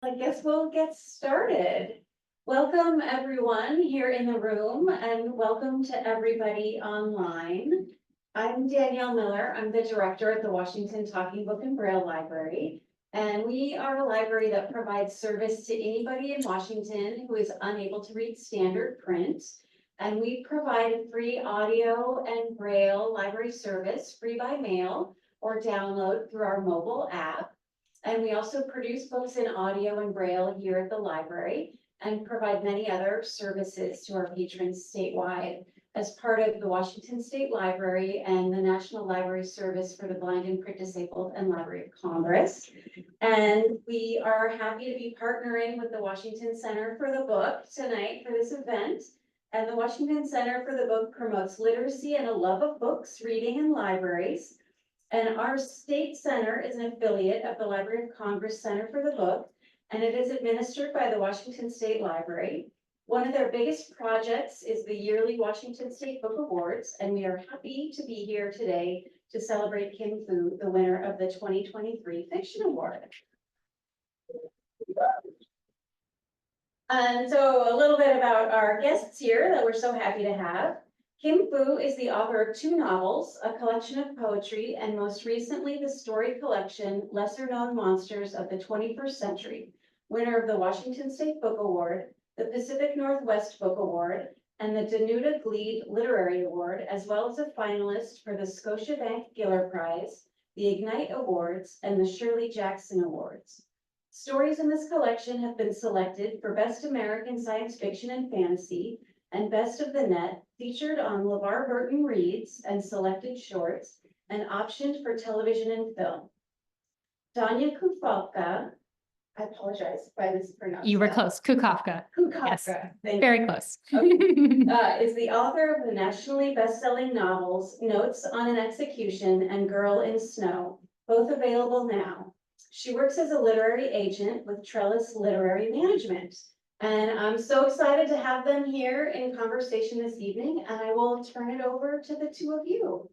I guess we'll get started. Welcome everyone here in the room and welcome to everybody online. I'm Danielle Miller. I'm the director at the Washington Talking Book and Braille Library. And we are a library that provides service to anybody in Washington who is unable to read standard print. And we provide free audio and Braille library service, free by mail or download through our mobile app. And we also produce books in audio and Braille here at the library and provide many other services to our patrons statewide as part of the Washington State Library and the National Library Service for the Blind and Print Disabled and Library of Congress. And we are happy to be partnering with the Washington Center for the Book tonight for this event. And the Washington Center for the Book promotes literacy and a love of books, reading, and libraries. And our state center is an affiliate of the Library of Congress Center for the Book, and it is administered by the Washington State Library. One of their biggest projects is the yearly Washington State Book Awards, and we are happy to be here today to celebrate Kim Fu, the winner of the 2023 Fiction Award. And so a little bit about our guests here that we're so happy to have. Kim Fu is the author of 2 novels, a collection of poetry, and most recently the story collection, Lesser Known Monsters of the 21st Century, winner of the Washington State Book Award, the Pacific Northwest Book Award, and the Danuta Gleed Literary Award, as well as a finalist for the Scotiabank Giller Prize, the Ignite Awards, and the Shirley Jackson Awards. Stories in this collection have been selected for Best American Science Fiction and Fantasy, and Best of the Net, featured on LeVar Burton Reads and Selected Shorts, and optioned for television and film. Danya Kukafka, I apologize if I mispronounced You were that. close. Kukafka. Kukafka, Yes. thank Very you. close. Is the author of the nationally best-selling novels, Notes on an Execution and Girl in Snow, both available now. She works as a literary agent with Trellis Literary Management. And I'm so excited to have them here in conversation this evening, and I will turn it over to the 2 of you.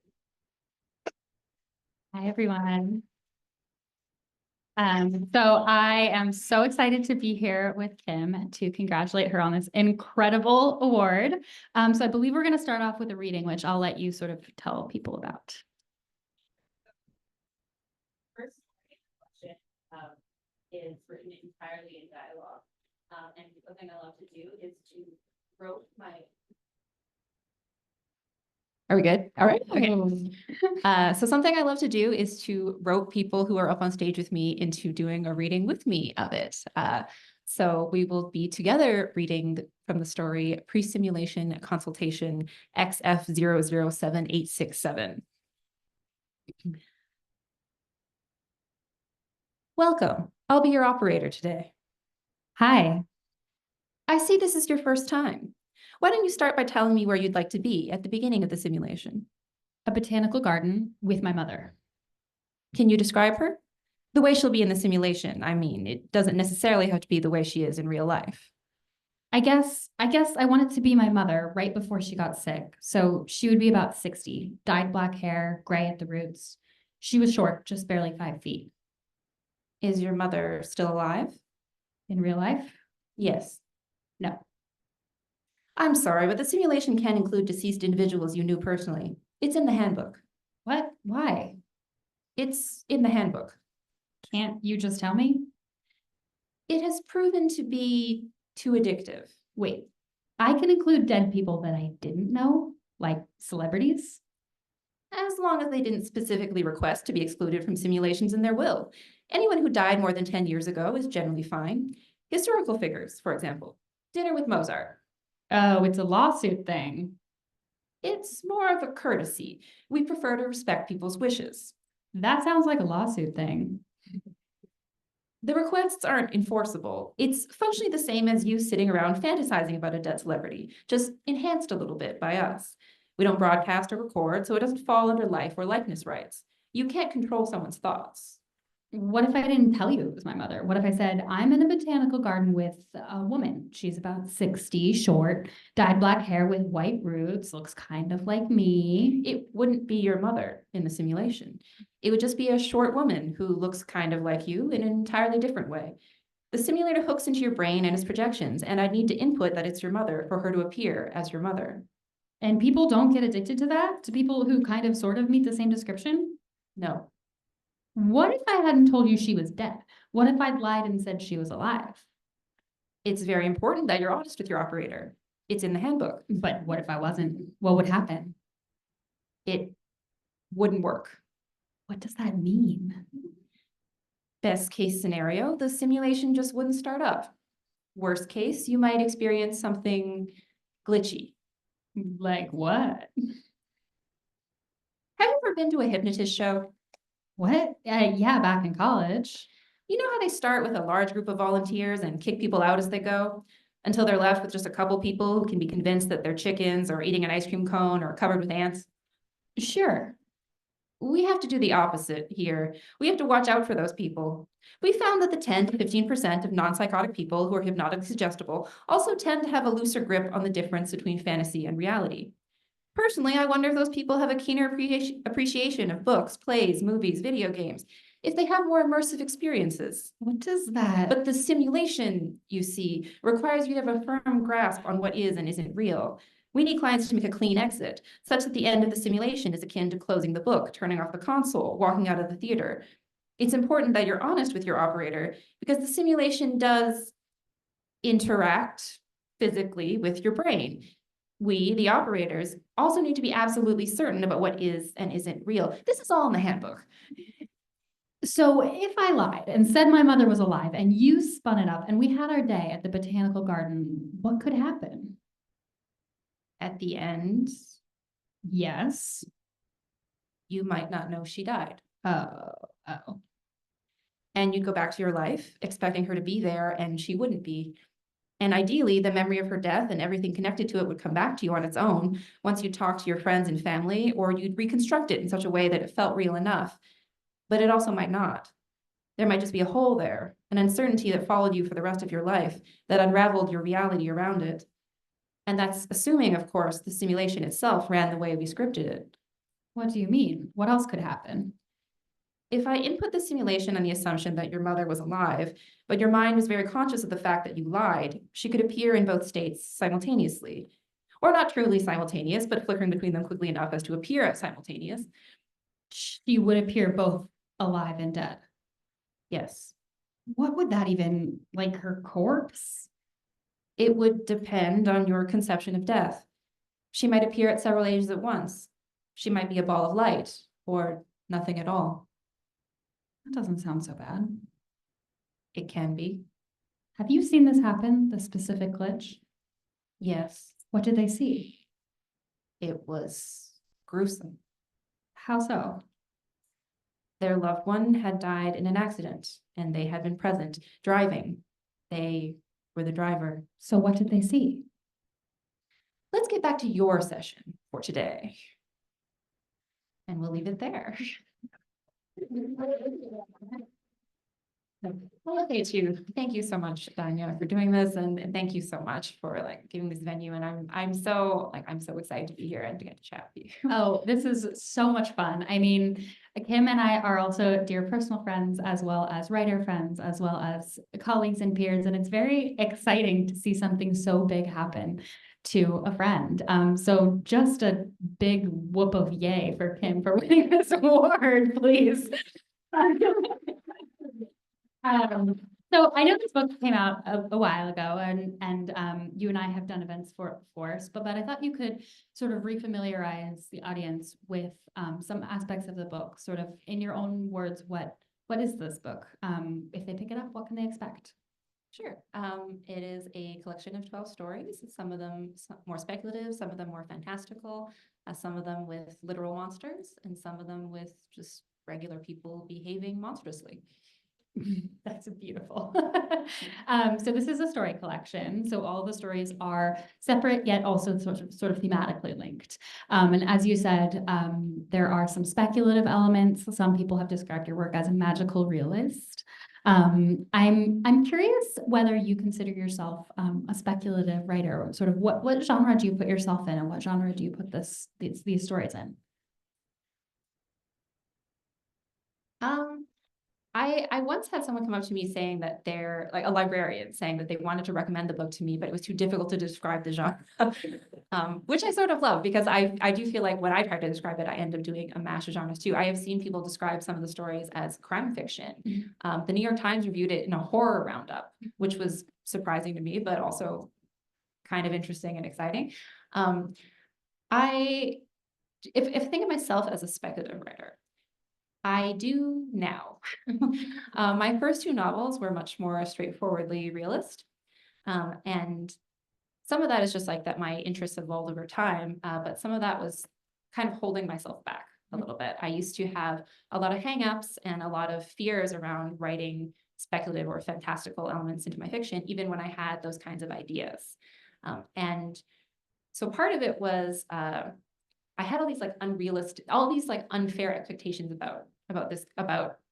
Hi, everyone. So I am so excited to be here with Kim to congratulate her on this incredible award. So I believe we're going to start off with a reading, which I'll let you sort of tell people about. First question is written entirely in dialogue. And the thing I love to do is to rope my. Are we good? All right. Okay. So something I love to do is to rope people who are up on stage with me into doing a reading with me of it. So we will be together reading from the story Pre-Simulation Consultation XF007867. Welcome. I'll be your operator today. Hi. I see this is your first time. Why don't you start by telling me where you'd like to be at the beginning of the simulation? A botanical garden with my mother. Can you describe her? The way she'll be in the simulation. I mean, it doesn't necessarily have to be the way she is in real life. I guess I wanted to be my mother right before she got sick. So she would be about 60, dyed black hair, gray at the roots. She was short, just barely 5 feet. Is your mother still alive? In real life? Yes. No. I'm sorry, but the simulation can include deceased individuals you knew personally. It's in the handbook. What? Why? It's in the handbook. Can't you just tell me? It has proven to be too addictive. Wait, I can include dead people that I didn't know, like celebrities? As long as they didn't specifically request to be excluded from simulations in their will. Anyone who died more than 10 years ago is generally fine. Historical figures, for example. Dinner with Mozart. Oh, it's a lawsuit thing. It's more of a courtesy. We prefer to respect people's wishes. That sounds like a lawsuit thing. The requests aren't enforceable. It's functionally the same as you sitting around fantasizing about a dead celebrity, just enhanced a little bit by us. We don't broadcast or record, so it doesn't fall under life or likeness rights. You can't control someone's thoughts. What if I didn't tell you it was my mother? What if I said, I'm in a botanical garden with a woman. She's about 60, short, dyed black hair with white roots, looks kind of like me. It wouldn't be your mother in the simulation. It would just be a short woman who looks kind of like you in an entirely different way. The simulator hooks into your brain and its projections, and I'd need to input that it's your mother for her to appear as your mother. And people don't get addicted to that? To people who kind of sort of meet the same description? No, What if I hadn't told you she was dead? What if I'd lied and said she was alive? it's very important that you're honest with your operator. It's in the handbook. But what if I wasn't? What would happen? It wouldn't work. What does that mean? Best case scenario, the simulation just wouldn't start up. Worst case, you might experience something glitchy. Like what? Have you ever been to a hypnotist show? What? Yeah, back in college. You know how they start with a large group of volunteers and kick people out as they go, until they're left with just a couple people who can be convinced that they're chickens or eating an ice cream cone or covered with ants? Sure. We have to do the opposite here. We have to watch out for those people. We found that the 10 to 15% of non-psychotic people who are hypnotically suggestible also tend to have a looser grip on the difference between fantasy and reality. Personally, I wonder if those people have a keener appreciation of books, plays, movies, video games, if they have more immersive experiences. What does that? But the simulation, you see, requires you to have a firm grasp on what is and isn't real. We need clients to make a clean exit, such that the end of the simulation is akin to closing the book, turning off the console, walking out of the theater. It's important that you're honest with your operator because the simulation does interact physically with your brain. We, the operators, also need to be absolutely certain about what is and isn't real. This is all in the handbook. So if I lied and said my mother was alive and you spun it up and we had our day at the botanical garden, what could happen? At the end, Yes. you might not know she died. Oh. And you'd go back to your life expecting her to be there, and she wouldn't be. And ideally, the memory of her death and everything connected to it would come back to you on its own once you talked to your friends and family, or you'd reconstruct it in such a way that it felt real enough. But it also might not. There might just be a hole there, an uncertainty that followed you for the rest of your life, that unraveled your reality around it. And that's assuming, of course, the simulation itself ran the way we scripted it. What do you mean? What else could happen? If I input the simulation on the assumption that your mother was alive, but your mind was very conscious of the fact that you lied, she could appear in both states simultaneously. Or not truly simultaneous, but flickering between them quickly enough as to appear as simultaneous. She would appear both alive and dead. Yes. What would that even, like her corpse? It would depend on your conception of death. She might appear at several ages at once. She might be a ball of light, or nothing at all. That doesn't sound so bad. It can be. Have you seen this happen, the specific glitch? Yes. What did they see? It was gruesome. How so? Their loved one had died in an accident, and they had been present, driving. They were the driver. So what did they see? Let's get back to your session for today. And we'll leave it there. Well, thank you so much, Danya, for doing this, and thank you so much for giving this venue. And I'm so excited to be here and to get to chat with you. Oh, this is so much fun. I mean, Kim and I are also dear personal friends, as well as writer friends, as well as colleagues and peers. And it's very exciting to see something so big happen to a friend. So just a big whoop of yay for Kim for winning this award, please. So I know this book came out a while ago, and you and I have done events for us, but I thought you could sort of refamiliarize the audience with some aspects of the book, sort of in your own words. What is this book? If they pick it up, what can they expect? Sure. It is a collection of 12 stories, some of them more speculative, some of them more fantastical, some of them with literal monsters, and some of them with just regular people behaving monstrously. That's beautiful. So this is a story collection. So all the stories are separate, yet also sort of thematically linked. And as you said, there are some speculative elements. Some people have described your work as a magical realist. I'm curious whether you consider yourself a speculative writer. Sort of what genre do you put yourself in, and what genre do you put these stories in? I once had someone come up to me saying that they're like a librarian saying that they wanted to recommend the book to me, but it was too difficult to describe the genre. Which I sort of love because I do feel like when I try to describe it, I end up doing a mash of genres too. I have seen people describe some of the stories as crime fiction. The New York Times reviewed it in a horror roundup, which was surprising to me, but also kind of interesting and exciting. If I think of myself as a speculative writer, I do now. My first two novels were much more straightforwardly realist. And some of that is just like that my interests evolved over time, but some of that was kind of holding myself back a little bit. I used to have a lot of hangups and a lot of fears around writing speculative or fantastical elements into my fiction, even when I had those kinds of ideas. And so part of it was I had all these like unfair expectations about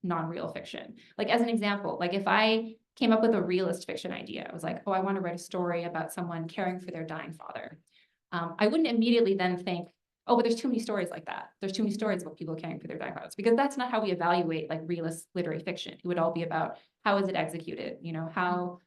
non-real fiction. Like as an example, like if I came up with a realist fiction idea, I was like, oh, I want to write a story about someone caring for their dying father. I wouldn't immediately then think, oh, but there's too many stories like that. There's too many stories about people caring for their dying fathers, because that's not how we evaluate like realist literary fiction. It would all be about how is it executed? You know, how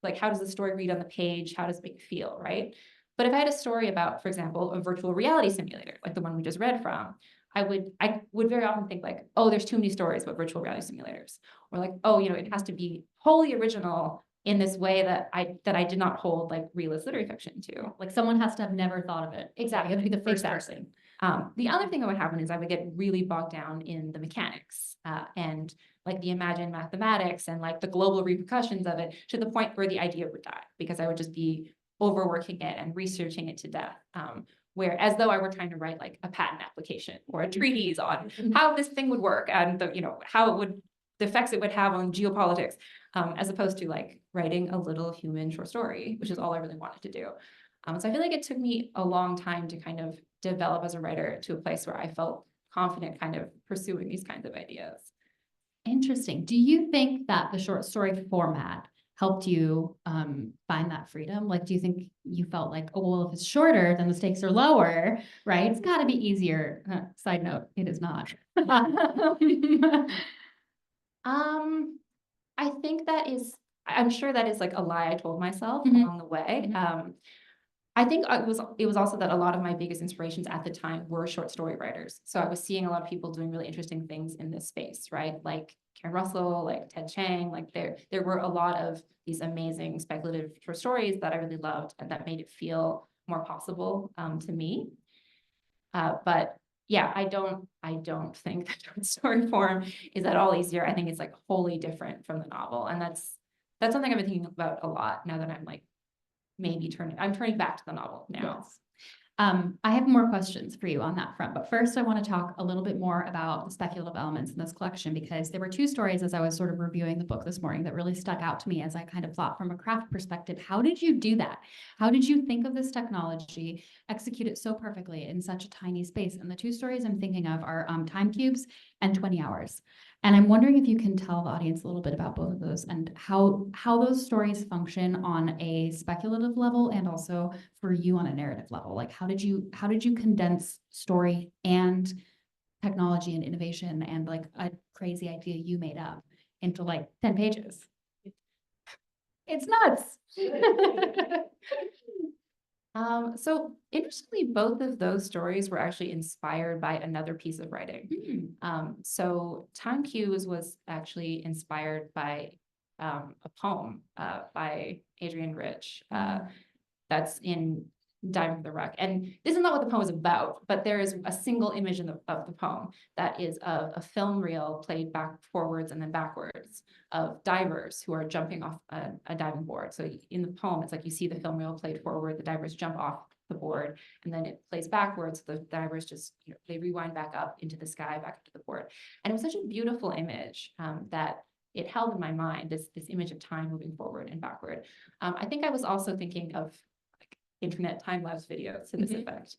does the story read on the page? How does it make you feel, right? But if I had a story about, for example, a virtual reality simulator, like the one we just read from, I would very often think like, oh, there's too many stories about virtual reality simulators. Or like, oh, you know, it has to be wholly original in this way that I did not hold like realist literary fiction to. Like someone has to have never thought of it. Exactly. You have to be the first Exactly. person. The other thing that would happen is I would get really bogged down in the mechanics and like the imagined mathematics and like the global repercussions of it, to the point where the idea would die, because I would just be overworking it and researching it to death. Where as though I were trying to write like a patent application or a treatise on how this thing would work and the effects it would have on geopolitics, as opposed to like writing a little human short story, which is all I really wanted to do. So I feel like it took me a long time to kind of develop as a writer to a place where I felt confident kind of pursuing these kinds of ideas. Interesting. Do you think that the short story format helped you find that freedom? Like, do you think you felt like, oh, well, if it's shorter, then the stakes are lower, right? It's got to be easier. Side note, it is not. I think I'm sure that is like a lie I told myself Mhm. along the way. Mhm. I think it was also that a lot of my biggest inspirations at the time were short story writers. So I was seeing a lot of people doing really interesting things in this space, right? Like Karen Russell, like Ted Chiang, like there were a lot of these amazing speculative short stories that I really loved and that made it feel more possible to me. But yeah, I don't think that short story form is at all easier. I think it's like wholly different from the novel. And that's something I've been thinking about a lot now that I'm like I'm turning back to the novel now. Yes. I have more questions for you on that front, but first I want to talk a little bit more about the speculative elements in this collection, because there were two stories as I was sort of reviewing the book this morning that really stuck out to me as I kind of thought from a craft perspective. How did you do that? How did you think of this technology, execute it so perfectly in such a tiny space? And the two stories I'm thinking of are Time Cubes and 20 Hours. And I'm wondering if you can tell the audience a little bit about both of those and how those stories function on a speculative level and also for you on a narrative level. Like how did you condense story and technology and innovation and like a crazy idea you made up into like 10 pages? It's nuts. So interestingly, both of those stories were actually inspired by another piece of writing. So Time Cubes was actually inspired by a poem by Adrienne Rich that's in Diamond for the Rock. And this is not what the poem is about, but there is a single image of the poem that is of a film reel played back forwards and then backwards of divers who are jumping off a diving board. So in the poem, it's like you see the film reel played forward, the divers jump off the board, and then it plays backwards. The divers just, they rewind back up into the sky, back to the board. And it was such a beautiful image that it held in my mind, this image of time moving forward and backward. I think I was also thinking of internet time-lapse videos to this effect.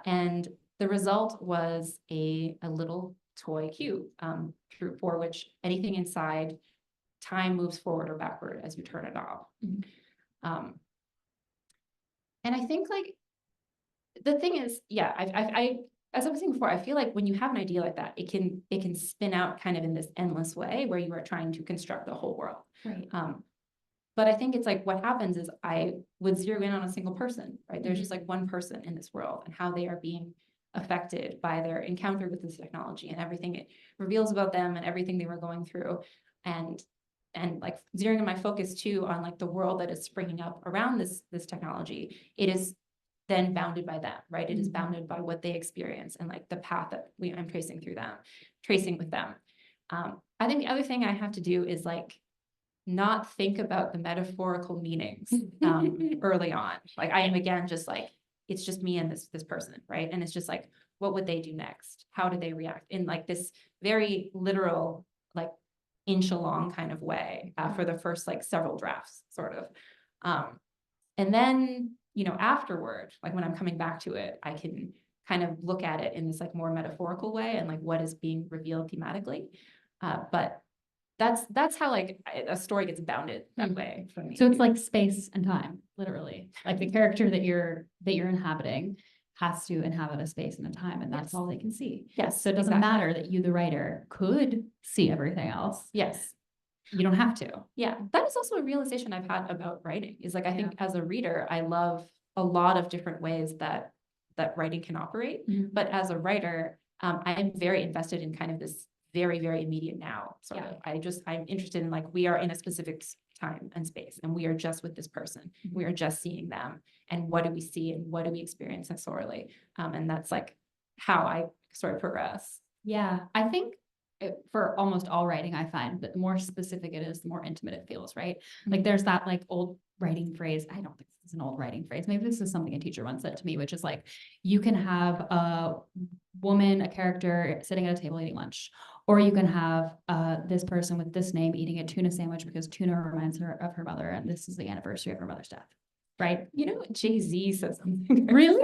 And the result was a little toy cube for which anything inside time moves forward or backward as you turn it off. And I think like the thing is, yeah, as I was saying before, I feel like when you have an idea like that, it can spin out kind of in this endless way where you are trying to construct the whole world. Right. But I think it's like what happens is I would zero in on a single person, right? There's just like one person in this world and how they are being affected by their encounter with this technology and everything it reveals about them and everything they were going through. And like zeroing in my focus too on like the world that is springing up around this technology, it is then bounded by them, right? It is bounded by what they experience and like the path that I'm tracing with them. I think the other thing I have to do is like not think about the metaphorical meanings early on. Like I am again just like it's just me and this person, right? And it's just like what would they do next? How do they react in like this very literal like inch along kind of way for the first like several drafts sort of. And then afterward, like when I'm coming back to it, I can kind of look at it in this like more metaphorical way and like what is being revealed thematically. But that's how like a story gets bounded that way for me. So it's like space and time, literally. Like the character that you're inhabiting has to inhabit a space and a time, and that's all they can see. Yes. So it doesn't exactly. matter that you, the writer, could see everything else. Yes. You don't have to. Yeah. That is also a realization I've had about writing is like, I think as a reader, I love a lot of different ways that writing can operate. But as a writer, I am very invested in kind of this very, very immediate now sort of. I'm interested in like, we are in a specific time and space and we are just with this person. We are just seeing them and what do we see and what do we experience sensorially? And that's like how I sort of progress. Yeah, I think for almost all writing, I find that the more specific it is, the more intimate it feels, right? Like there's that like old writing phrase. I don't think this is an old writing phrase. Maybe this is something a teacher once said to me, which is like, you can have a woman, a character sitting at a table eating lunch, or you can have this person with this name eating a tuna sandwich because tuna reminds her of her mother, and this is the anniversary of her mother's death. Right? Jay-Z said something. Really?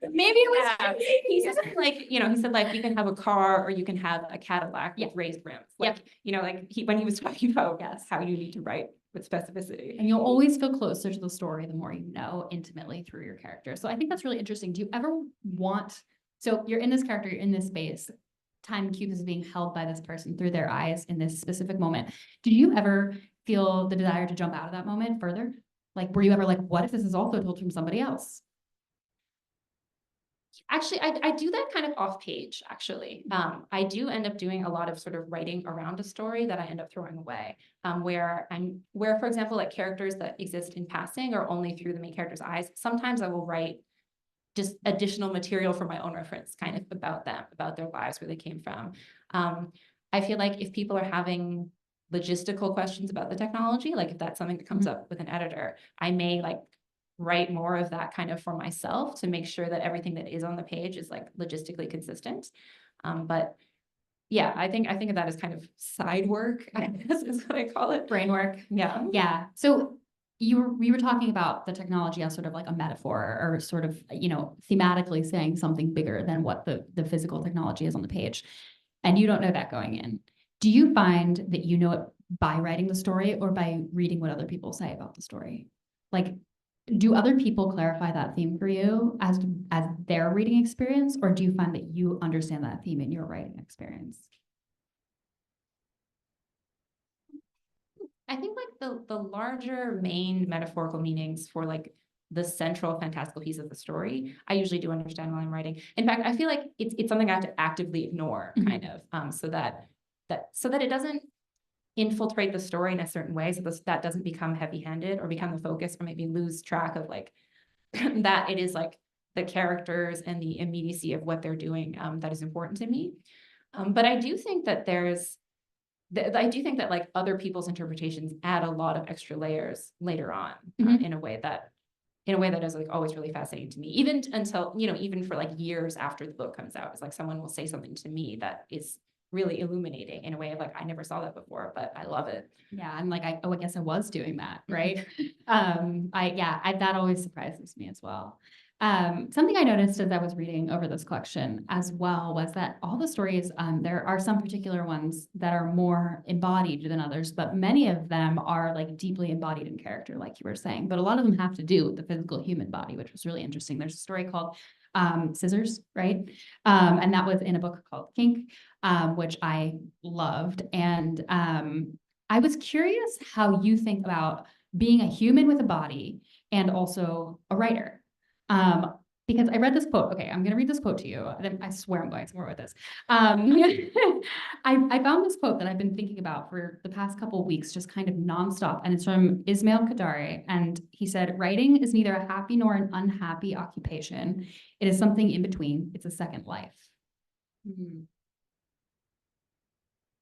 Maybe it was, he said like, he said like, you can have a car or you can have a Cadillac with raised rims. Like, when he was talking about how you need to write with specificity. And you'll always feel closer to the story the more you know intimately through your character. So I think that's really interesting. Do you ever so you're in this character, you're in this space, time cube is being held by this person through their eyes in this specific moment. Do you ever feel the desire to jump out of that moment further? Like, were you ever like, what if this is also told from somebody else? Actually, I do that kind of off page, actually. I do end up doing a lot of sort of writing around a story that I end up throwing away, where, for example, like characters that exist in passing or only through the main character's eyes. Sometimes I will write just additional material for my own reference, kind of about them, about their lives, where they came from. I feel like if people are having logistical questions about the technology, like if that's something that comes up with an editor, I may like write more of that kind of for myself to make sure that everything that is on the page is like logistically consistent. But yeah, I think of that as kind of side work, I guess is what I call it. Brain work. Yeah. Yeah. So we were talking about the technology as sort of like a metaphor or sort of, thematically saying something bigger than what the physical technology is on the page. And you don't know that going in. Do you find that you know it by writing the story or by reading what other people say about the story? Like, do other people clarify that theme for you as their reading experience, or do you find that you understand that theme in your writing experience? I think like the larger main metaphorical meanings for like the central fantastical piece of the story, I usually do understand while I'm writing. In fact, I feel like it's something I have to actively ignore kind of, so that it doesn't infiltrate the story in a certain way, so that doesn't become heavy-handed or become the focus or maybe lose track of like that it is like the characters and the immediacy of what they're doing that is important to me. But I do think that like other people's interpretations add a lot of extra layers later on in a way that is like always really fascinating to me, even until, even for like years after the book comes out. It's like someone will say something to me that is really illuminating in a way of like, I never saw that before, but I love it. Yeah. I'm like, I guess I was doing that. Right. That always surprises me as well. Something I noticed as I was reading over this collection as well was that all the stories, there are some particular ones that are more embodied than others, but many of them are like deeply embodied in character, like you were saying, but a lot of them have to do with the physical human body, which was really interesting. There's a story called scissors, right? And that was in a book called Kink, which I loved. And I was curious how you think about being a human with a body and also a writer. Because I read this quote. Okay, I'm going to read this quote to you. I swear I'm going somewhere with this. I found this quote that I've been thinking about for the past couple of weeks, just kind of nonstop. And it's from Ismail Kadare. And he said, writing is neither a happy nor an unhappy occupation. It is something in between. It's a second life.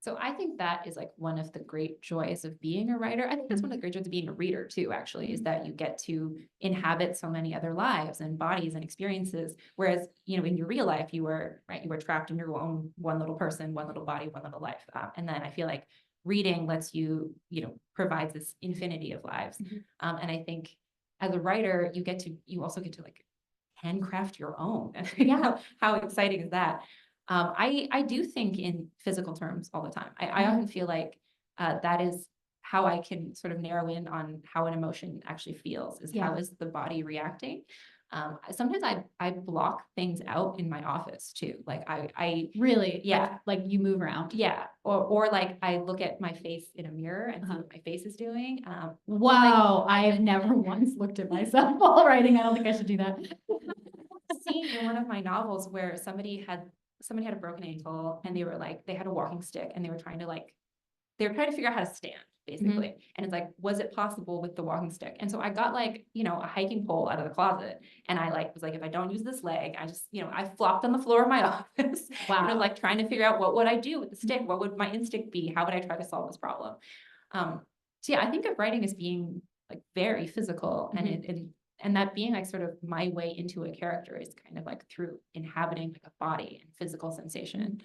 So I think that is like one of the great joys of being a writer. I think that's one of the great joys of being a reader too, actually, is that you get to inhabit so many other lives and bodies and experiences. Whereas, you know, in your real life, you were trapped in your own one little person, one little body, one little life. And then I feel like reading lets you, provides this infinity of lives. And I think as a writer, you also get to like handcraft your own. And how exciting is that? I do think in physical terms all the time. I often feel like that is how I can sort of narrow in on how an emotion actually feels, is how is the body reacting. Sometimes I block things out in my office too. Like I Really? Yeah. Like you move around. Yeah. Or like I look at my face in a mirror and see what my face is doing. Wow. I've never once looked at myself while writing. I don't think I should do that. Scene in one of my novels where somebody had a broken ankle and they had a walking stick and they were trying to figure out how to stand basically. And it's like, was it possible with the walking stick? And so I got like, a hiking pole out of the closet and I was like, if I don't use this leg, I just, I flopped on the floor of my office. Wow. And I was like trying to figure out what would I do with the stick? What would my instinct be? How would I try to solve this problem? So yeah, I think of writing as being like very physical and that being like sort of my way into a character is kind of like through inhabiting like a body and physical sensation.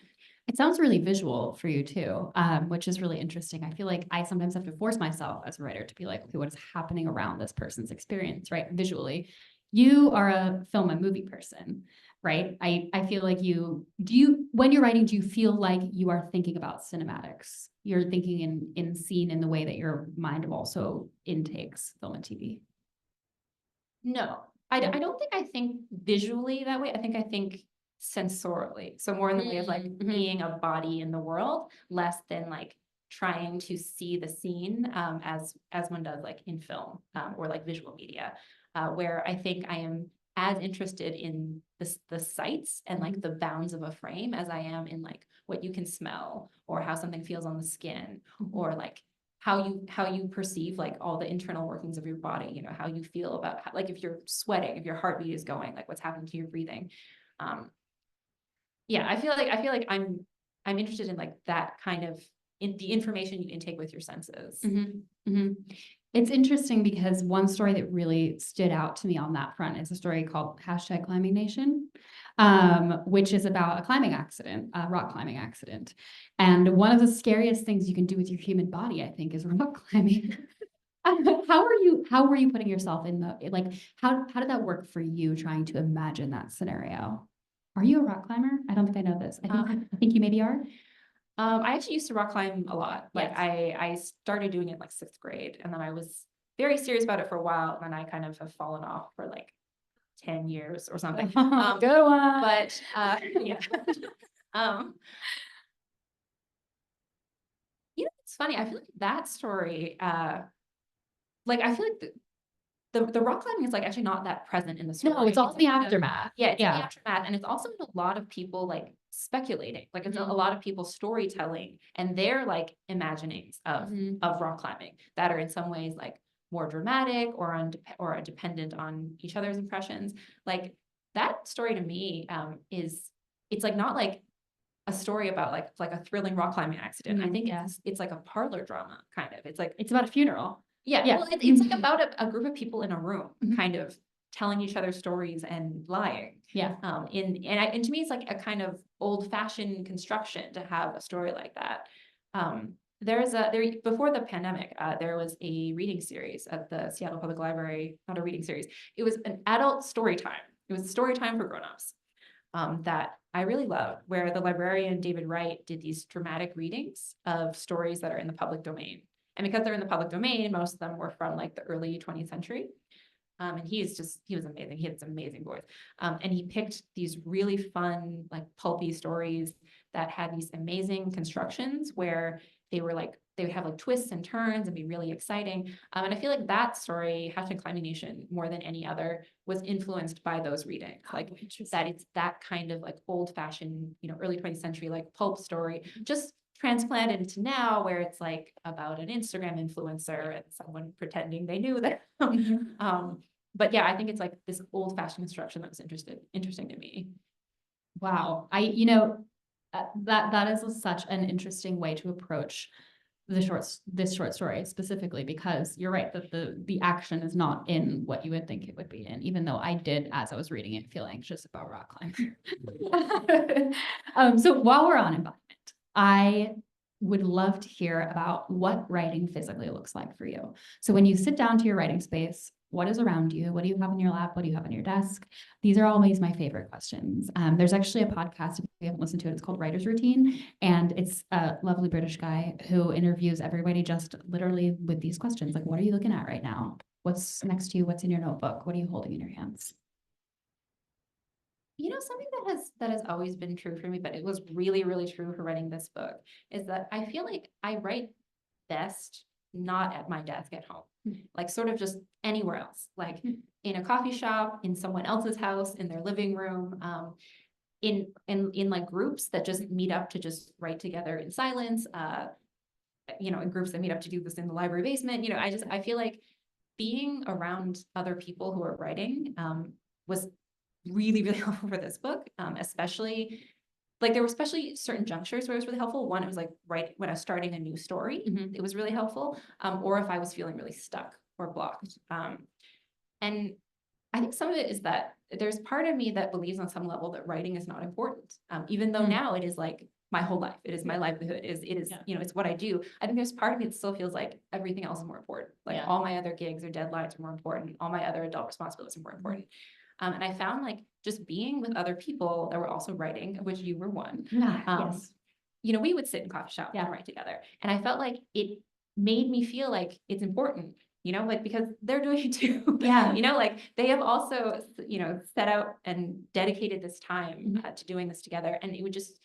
It sounds really visual for you too, which is really interesting. I feel like I sometimes have to force myself as a writer to be like, okay, what is happening around this person's experience, right? Visually. You are a film and movie person, right? I feel like when you're writing, do you feel like you are thinking about cinematics? You're thinking in scene in the way that your mind also intakes film and TV? No, I don't think I think visually that way. I think sensorially. So more in the way of like being a body in the world, less than like trying to see the scene as one does like in film or like visual media, where I think I am as interested in the sights and like the bounds of a frame as I am in like what you can smell or how something feels on the skin or like how you perceive like all the internal workings of your body, how you feel about like if you're sweating, if your heartbeat is going, like what's happening to your breathing. Yeah, I feel like I'm interested in like that kind of in the information you intake with your senses. It's interesting because one story that really stood out to me on that front is a story called #ClimbingNation, which is about a climbing accident, a rock climbing accident. And one of the scariest things you can do with your human body, I think, is rock climbing. How were you putting yourself in how did that work for you trying to imagine that scenario? Are you a rock climber? I don't think I know this. I think you maybe are. I actually used to rock climb a lot. Like I started doing it in like 6th grade and then I was very serious about it for a while. And then I kind of have fallen off for like 10 years or something. Good one. But yeah. It's funny. I feel like that story, like I feel like the rock climbing is like actually not that present in the story. No, it's all the kind of- aftermath. Yeah, it's in the aftermath, and it's also in a lot of people like speculating. Like it's a lot of people storytelling and their like imaginings of rock climbing that are in some ways like more dramatic or dependent on each other's impressions. Like that story to me it's like not like a story about like a thrilling rock climbing accident. I think it's like a parlor drama kind of. It's about a funeral. Yeah. Well, it's like about a group of people in a room kind of telling each other stories and lying. Yeah. And to me, it's like a kind of old fashioned construction to have a story like that. Before the pandemic, there was a reading series at the Seattle Public Library, not a reading series. It was an adult story time. It was story time for grownups that I really loved, where the librarian David Wright did these dramatic readings of stories that are in the public domain. And because they're in the public domain, most of them were from like the early 20th century. And he was amazing. He had this amazing voice. And he picked these really fun, like pulpy stories that had these amazing constructions where they would have like twists and turns and be really exciting. And I feel like that story, #ClimbingNation, more than any other, was influenced by those readings. Like that it's that kind of like old fashioned, early 20th century, like pulp story, just transplanted into now where it's like about an Instagram influencer and someone pretending they knew them. But yeah, I think it's like this old fashioned construction that was interesting to me. Wow. That is such an interesting way to approach this short story specifically, because you're right that the action is not in what you would think it would be in, even though I did, as I was reading it, feel anxious about rock climbing. So while we're on embodiment, I would love to hear about what writing physically looks like for you. So when you sit down to your writing space, what is around you? What do you have in your lap? What do you have on your desk? These are always my favorite questions. There's actually a podcast, if you haven't listened to it, it's called Writer's Routine. And it's a lovely British guy who interviews everybody just literally with these questions. Like, what are you looking at right now? What's next to you? What's in your notebook? What are you holding in your hands? Something that has always been true for me, but it was really, really true for writing this book, is that I feel like I write best not at my desk at home, like sort of just anywhere else, like in a coffee shop, in someone else's house, in their living room, in like groups that just meet up to just write together in silence, in groups that meet up to do this in the library basement. I feel like being around other people who are writing was really, really helpful for this book, especially like there were especially certain junctures where it was really helpful. One, it was like right when I was starting a new story, it was really helpful. Or if I was feeling really stuck or blocked. And I think some of it is that there's part of me that believes on some level that writing is not important. Even though now it is like my whole life, it is my livelihood, it is, it's what I do. I think there's part of me that still feels like everything else is more important. Like all my other gigs or deadlines are more important. All my other adult responsibilities are more important. And I found like just being with other people that were also writing, of which you were one. Yes. We would sit in coffee shops and write together. And I felt like it made me feel like it's important, like because they're doing it too. Yeah. Like they have also, set out and dedicated this time to doing this together. And it would just,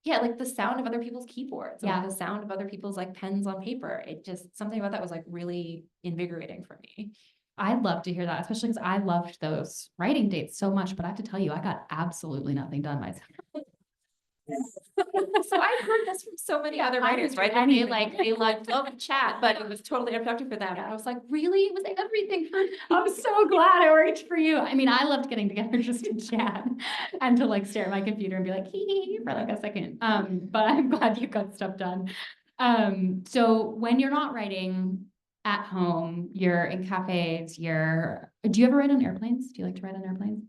like the sound of other people's keyboards, like the sound of other people's like pens on paper. It just, something about that was like really invigorating for me. I'd love to hear that, especially because I loved those writing dates so much, but I have to tell you, I got absolutely nothing done myself. So I've heard this from so many other writers, right? And they loved to chat, but it was totally unproductive for them. And I was like, really? It was everything for me. I'm so glad it worked for you. I mean, I loved getting together just to chat and to like stare at my computer and be like, hee for like a second. But I'm glad you got stuff done. So when you're not writing at home, you're in cafes, do you ever write on airplanes? Do you like to write on airplanes?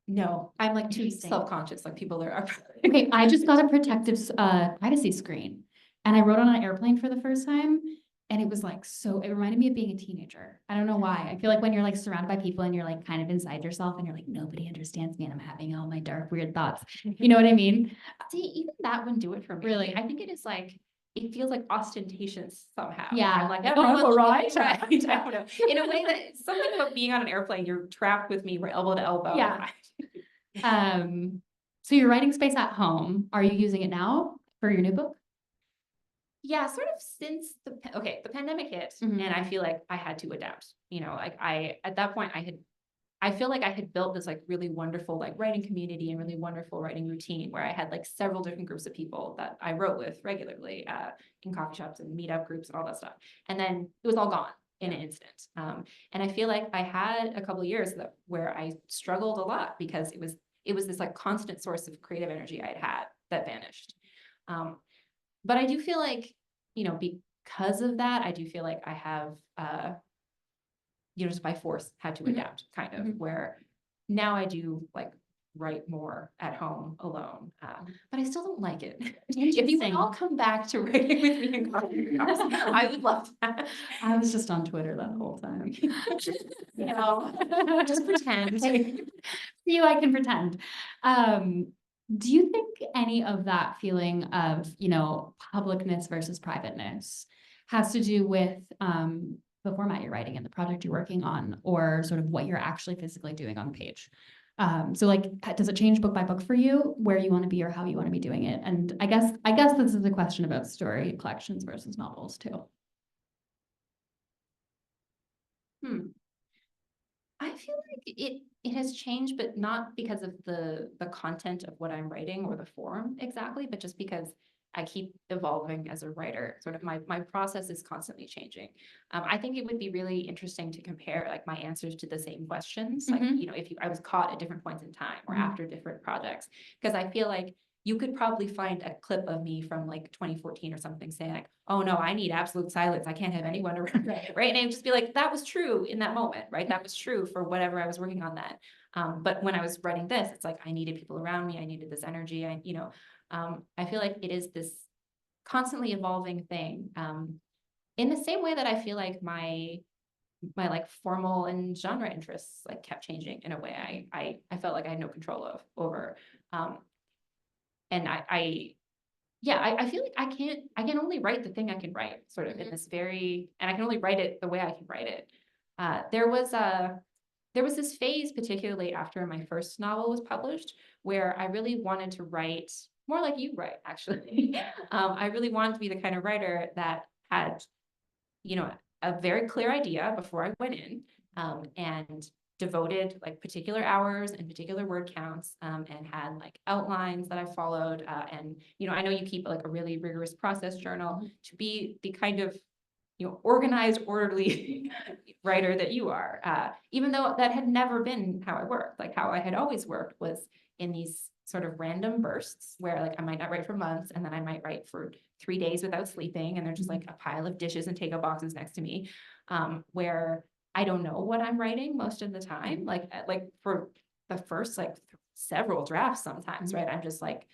No, I'm like too self-conscious, like people are. Okay, I just got a protective privacy screen and I wrote on an airplane for the first time. And it was like, it reminded me of being a teenager. I don't know why. I feel like when you're like surrounded by people and you're like kind of inside yourself and you're like, nobody understands me and I'm having all my dark, weird thoughts. You know what I mean? See, even that wouldn't do it for me. Really? I think it is like, it feels like ostentatious somehow. Yeah. I'm like, Oh, I'm all right. Right. I don't know. In a way that something about being on an airplane, you're trapped with me, we're elbow to elbow. Yeah. So your writing space at home, are you using it now for your new book? Yeah, sort of since the pandemic hit, and I feel like I had to adapt. Like at that point I feel like I had built this like really wonderful like writing community and really wonderful writing routine where I had like several different groups of people that I wrote with regularly in coffee shops and meetup groups and all that stuff. And then it was all gone in an instant. And I feel like I had a couple of years where I struggled a lot because it was this like constant source of creative energy I'd had that vanished. But I do feel like, because of that, I do feel like I have, just by force had to adapt kind of where now I do like write more at home alone, but I still don't like it. If you can all come back to writing with me in coffee shops, I would love that. I was just on Twitter that whole time. Just pretend. See, I can pretend. Do you think any of that feeling of, publicness versus privateness has to do with the format you're writing in, the project you're working on, or sort of what you're actually physically doing on the page. So like, does it change book by book for you where you want to be or how you want to be doing it? And I guess this is a question about story collections versus novels too. I feel like it has changed, but not because of the content of what I'm writing or the form exactly, but just because I keep evolving as a writer. Sort of my process is constantly changing. I think it would be really interesting to compare like my answers to the same questions. Like, Mhm. you know, if I was caught at different points in time or Mhm. after different projects, because I feel like you could probably find a clip of me from like 2014 or something saying like, oh no, I need absolute silence. I can't have anyone around. Right. And I'd just be like, that was true in that moment, right? That was true for whatever I was working on that. But when I was writing this, it's like, I needed people around me. I needed this energy. I feel like it is this constantly evolving thing. In the same way that I feel like my like formal and genre interests like kept changing in a way I felt like I had no control over. And I feel like I can only write the thing I can write sort of in this and I can only write it the way I can write it. There was this phase, particularly after my first novel was published, where I really wanted to write more like you write, actually. I really wanted to be the kind of writer that had, you know, a very clear idea before I went in, and devoted like particular hours and particular word counts, and had like outlines that I followed. And, I know you keep like a really rigorous process journal to be the kind of, organized, orderly writer that you are, even though that had never been how I worked. Like how I had always worked was in these sort of random bursts where like I might not write for months and then I might write for 3 days without sleeping. And they're just like a pile of dishes and take-out boxes next to me, where I don't know what I'm writing most of the time. Like for the first like several drafts sometimes, right? I'm just like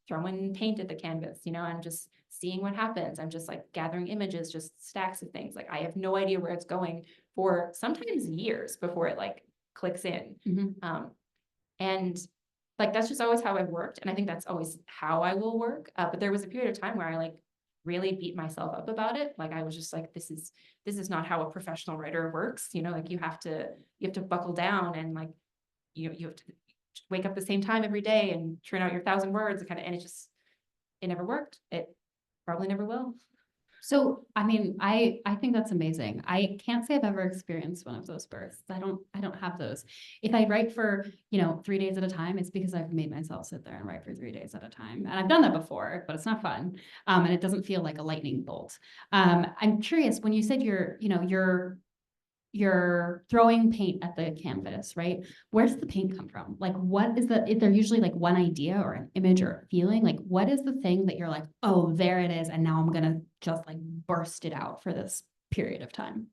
throwing paint at the canvas, I'm just seeing what happens. I'm just like gathering images, just stacks of things. Like I have no idea where it's going for sometimes years before it like clicks in. And like, that's just always how I've worked. And I think that's always how I will work. But there was a period of time where I like really beat myself up about it. Like I was just like, this is not how a professional writer works. Like you have to buckle down and like, you have to wake up the same time every day and churn out your 1,000 words and it never worked. It probably never will. So, I mean, I think that's amazing. I can't say I've ever experienced one of those bursts. I don't have those. If I write for, 3 days at a time, it's because I've made myself sit there and write for 3 days at a time. And I've done that before, but it's not fun. And it doesn't feel like a lightning bolt. I'm curious, when you said you're throwing paint at the canvas, right? Where's the paint come from? Like, what is is there usually like one idea or an image or a feeling? Like, what is the thing that you're like, oh, there it is, and now I'm gonna just like burst it out for this period of time?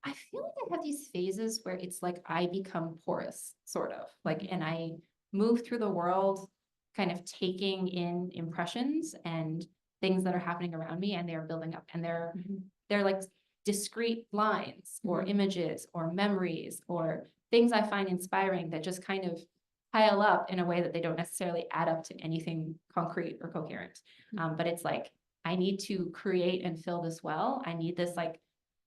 I feel like I have these phases where it's like I become porous, sort of like, and I move through the world kind of taking in impressions and things that are happening around me, and they're building up, and they're like discrete lines or images or memories or things I find inspiring that just kind of pile up in a way that they don't necessarily add up to anything concrete or coherent. But it's like, I need to create and fill this well. I need this like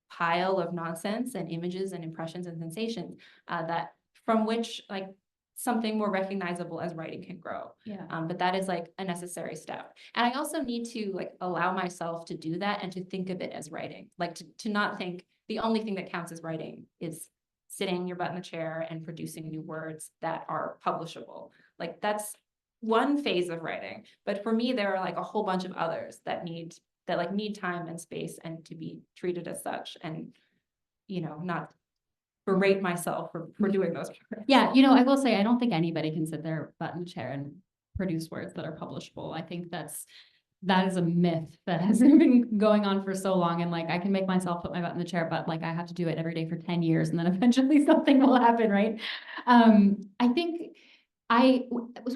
pile of nonsense and images and impressions and sensations, that from which like something more recognizable as writing can grow. Yeah. But that is like a necessary step. And I also need to like allow myself to do that and to think of it as writing, like to not think the only thing that counts as writing is sitting your butt in the chair and producing new words that are publishable. Like that's one phase of writing. But for me, there are like a whole bunch of others that need time and space and to be treated as such, and not berate myself for doing those. Yeah, I will say, I don't think anybody can sit their butt in a chair and produce words that are publishable. I think that is a myth that has been going on for so long. And like, I can make myself put my butt in the chair, but like, I have to do it every day for 10 years and then eventually something will happen, right? I think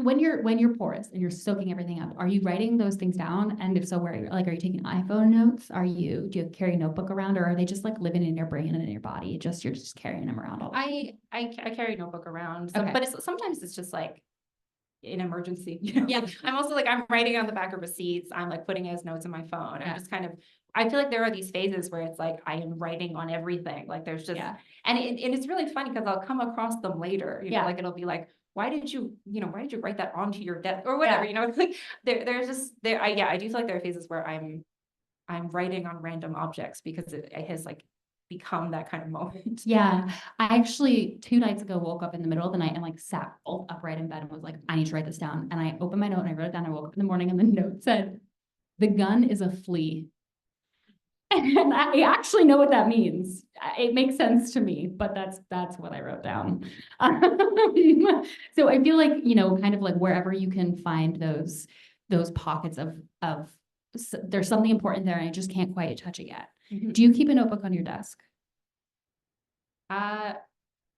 when you're porous and you're soaking everything up, are you writing those things down? And if so, where are you taking iPhone notes? Do you carry a notebook around, or are they just like living in your brain and in your body? You're just carrying them around all the time? I carry a notebook around, Okay. but sometimes it's just like, in emergency. You know? Yeah. Like, I'm also like, I'm writing on the back of receipts. I'm like putting as notes in my phone. Yeah. I'm just kind of, I feel like there are these phases where it's like, I am writing on everything. Like there's just, Yeah. and it's really funny because I'll come across them later, you know, Yeah. like it'll be like, why did you write that onto your desk or whatever, Yeah. you know, it's like, there's just, I do feel like there are phases where I'm writing on random objects because it has like become that kind of moment. Yeah, I actually 2 nights ago woke up in the middle of the night and like sat bolt upright in bed and was like, I need to write this down. And I opened my note and I wrote it down. I woke up in the morning and the note said, "The gun is a flea." And I actually know what that means. It makes sense to me, but that's what I wrote down. So I feel like, you know, kind of like wherever you can find those pockets of there's something important there and I just can't quite touch it yet. Mhm. Do you keep a notebook on your desk?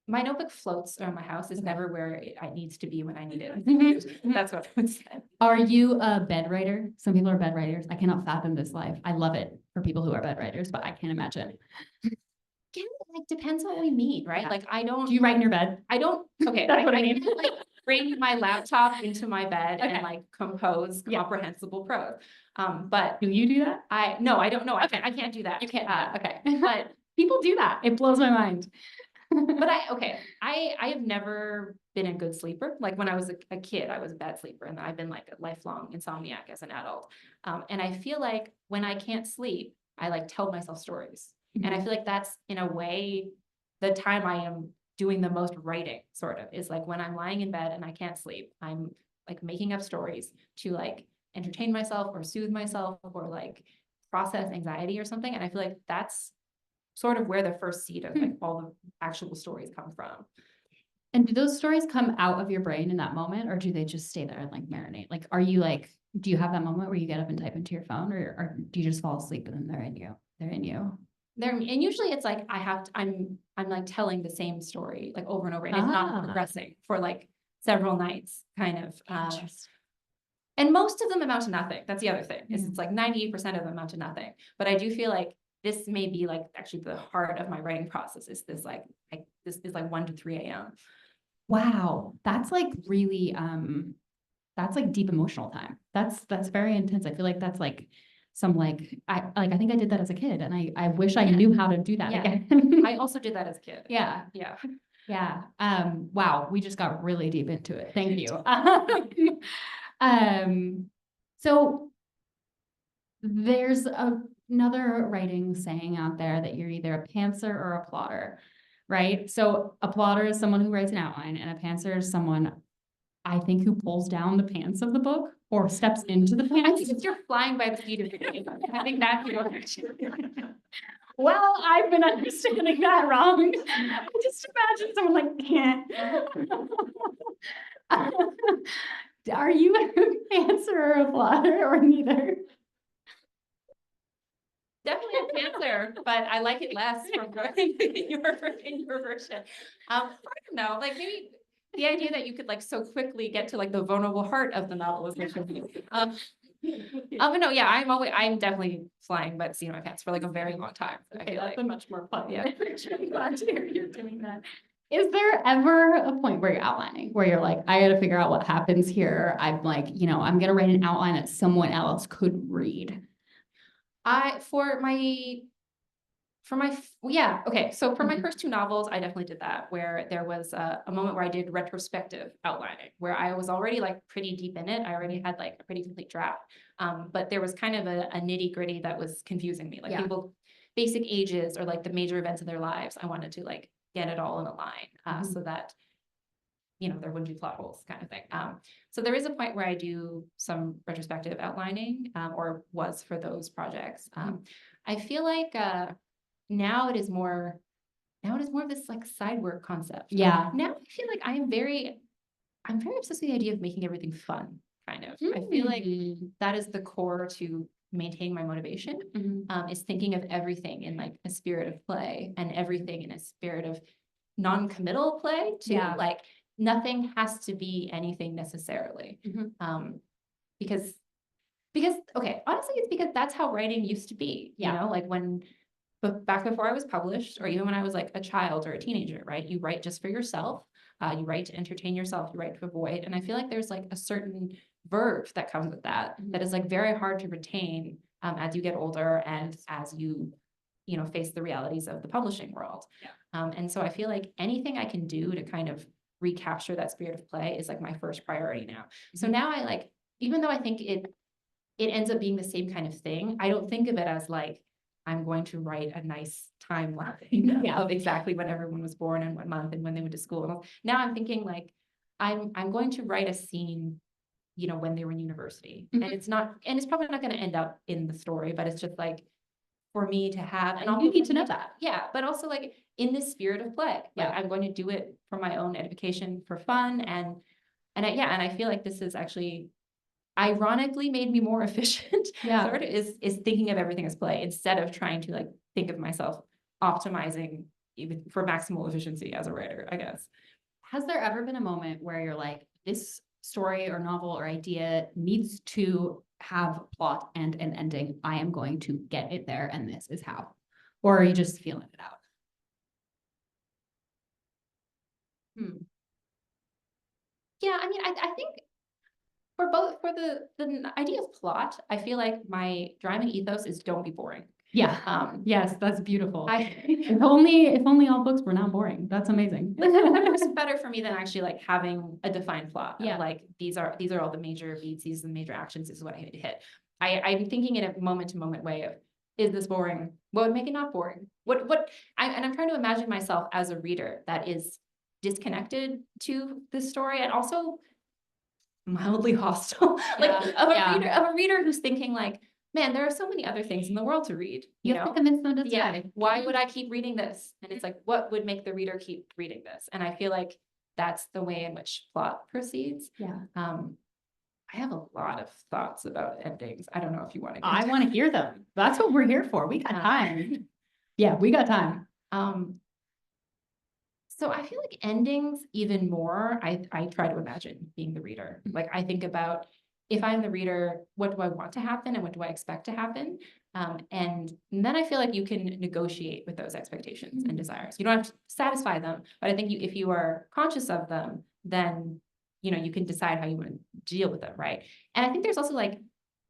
My notebook floats around my house. It's Okay. never where it needs to be when I need it. That's what I would say. Are you a bed writer? Some people are bed writers. I cannot fathom this life. I love it for people who are bed writers, but I can't imagine. Again, like depends what we mean, right? Yeah. Like I don't. Do you write in your bed? I don't. Okay, That's what I mean. can't, like bring my laptop into my bed Okay. and like compose Yeah. comprehensible prose. But Do you do that? I don't know. Okay. I can't do that. You can't. Okay. But People do that. It blows my mind. but I have never been a good sleeper. Like when I was a kid, I was a bad sleeper, and I've been like a lifelong insomniac as an adult. And I feel like when I can't sleep, I like tell myself stories, and I feel like that's in a way the time I am doing the most writing. Sort of is like when I'm lying in bed and I can't sleep, I'm like making up stories to like entertain myself or soothe myself or like process anxiety or something. And I feel like that's sort of where the first seed of like all the actual stories come from. And do those stories come out of your brain in that moment, or do they just stay there and like marinate? Like, are you like, do you have that moment where you get up and type into your phone, or do you just fall asleep and then they're in you? They're in you. And usually it's like I'm like telling the same story like over and over, and it's not progressing for like several nights, kind of. And most of them amount to nothing. That's the other thing. Is it's like 98% of them amount to nothing. But I do feel like this may be like actually the heart of my writing process. Is this like this is like 1 to 3 a.m. Wow, that's like really that's like deep emotional time. That's very intense. I feel like that's like some like I think I did that as a kid, and I wish I knew how to do that Yeah. again. I also did that as a kid. Yeah. Yeah. Yeah. Wow, we just got really deep into it. Thank you. So there's another writing saying out there that you're either a pantser or a plotter, right? So a plotter is someone who writes an outline, and a pantser is someone, I think, who pulls down the pants of the book or steps into the I pants. think it's you're flying by the seat of your pants. I think that's your Well, I've been understanding that wrong. I just imagine someone like, can't. Are you a pantser or a plotter or neither? Definitely a pantser, but I like it less from in your version. I don't know, like maybe the idea that you could like so quickly get to like the vulnerable heart of the novelization. But no, yeah, I'm definitely flying by the seat of my pants for like a very long time. I Okay, feel that's like. a much more fun. Yeah. I'm glad to hear you're doing that. Is there ever a point where you're outlining, where you're like, I gotta figure out what happens here? I'm like, I'm gonna write an outline that someone else could read. For my first 2 novels, I definitely did that, where there was a moment where I did retrospective outlining, where I was already like pretty deep in it. I already had like a pretty complete draft. But there was kind of a nitty gritty that was confusing me, like Yeah. people, basic ages or like the major events of their lives. I wanted to like get it all in a line, so that, there wouldn't be plot holes kind of thing. So there is a point where I do some retrospective outlining, or was for those projects. I feel like, now it is more of this like side work concept. Yeah. Now I feel like I'm very obsessed with the idea of making everything fun, kind of. I feel like that is the core to maintain my motivation, is thinking of everything in like a spirit of play and everything in a spirit of non-committal play too. Yeah. Like nothing has to be anything necessarily. Because okay, honestly, it's because that's how writing used to be. Yeah. Like but back before I was published, or even when I was like a child or a teenager, right? You write just for yourself. You write to entertain yourself, you write to avoid. And I feel like there's like a certain verve that comes with that, that is like very hard to retain as you get older and as you face the realities of the publishing world. Yeah. And so I feel like anything I can do to kind of recapture that spirit of play is like my first priority now. So now I like, even though I think it ends up being the same kind of thing, I don't think of it as like, I'm going to write a nice timeline of exactly when everyone was born and what month and when they went to school. And now I'm thinking like, I'm going to write a scene, when they were in university. And it's probably not going to end up in the story, but it's just like, for me to have, and You need to know that. Yeah, but also like in this spirit of play, like I'm going to do it for my own edification, for fun, and I feel like this is actually ironically made me more efficient. Yeah. Sort of is thinking of everything as play instead of trying to like think of myself optimizing even for maximal efficiency as a writer, I guess. Has there ever been a moment where you're like, this story or novel or idea needs to have plot and an ending? I am going to get it there, and this is how. Or are you just feeling it out? Yeah, I mean, I think for the idea of plot, I feel like my driving ethos is don't be boring. Yeah. Yes, that's beautiful. If If only all books were not boring. That's amazing. it's better for me than actually like having a defined plot. Yeah. Like these are all the major beats, these are the major actions, this is what I need to hit. I'm thinking in a moment to moment way of, is this boring? What would make it not boring? I'm trying to imagine myself as a reader that is disconnected to this story and also mildly hostile. Like of a reader who's thinking like, man, there are so many other things in the world to read. You have to convince them to Yeah. stay. Why would I keep reading this? And it's like, what would make the reader keep reading this? And I feel like that's the way in which plot proceeds. Yeah. I have a lot of thoughts about endings. I don't know if you want to. I want to hear them. That's what we're here for. We got time. Yeah, we got time. So I feel like endings even more, I try to imagine being the reader. Like I think about, if I'm the reader, what do I want to happen and what do I expect to happen? And then I feel like you can negotiate with those expectations and desires. You don't have to satisfy them, but I think if you are conscious of them, then you can decide how you want to deal with them, right? And I think there's also like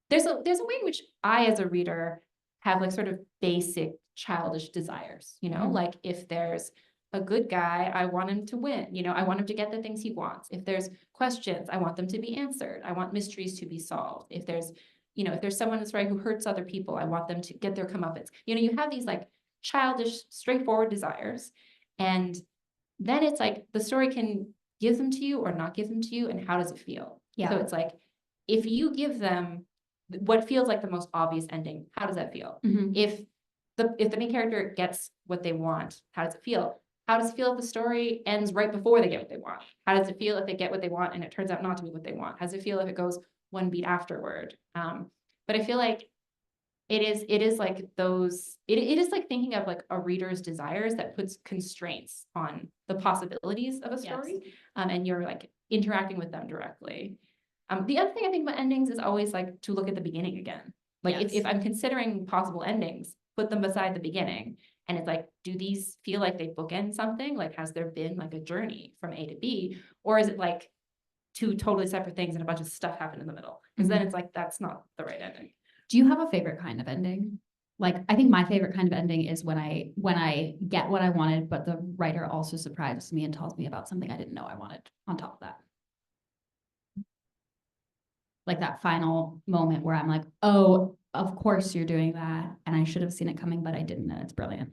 there's a way in which I, as a reader, have like sort of basic childish desires. Like if there's a good guy, I want him to win. I want him to get the things he wants. If there's questions, I want them to be answered. I want mysteries to be solved. If there's someone that's right who hurts other people, I want them to get their comeuppance. You have these like childish, straightforward desires. And then it's like the story can give them to you or not give them to you. And how does it feel? Yeah. So it's like, if you give them what feels like the most obvious ending, how does that feel? Mhm. If the main character gets what they want, how does it feel? How does it feel if the story ends right before they get what they want? How does it feel if they get what they want and it turns out not to be what they want? How does it feel if it goes one beat afterward? But I feel like it is like those, it is like thinking of like a reader's desires that puts constraints on the possibilities of a story. And you're like interacting with them directly. The other thing I think about endings is always like to look at the beginning again. Like if I'm considering possible endings, put them beside the beginning. And it's like, do these feel like they bookend something? Like, has there been like a journey from A to B? Or is it like two totally separate things and a bunch of stuff happened in the middle? Because then it's like, that's not the right ending. Do you have a favorite kind of ending? Like, I think my favorite kind of ending is when I get what I wanted, but the writer also surprises me and tells me about something I didn't know I wanted on top of that. Like that final moment where I'm like, oh, of course you're doing that. And I should have seen it coming, but I didn't, and it's brilliant.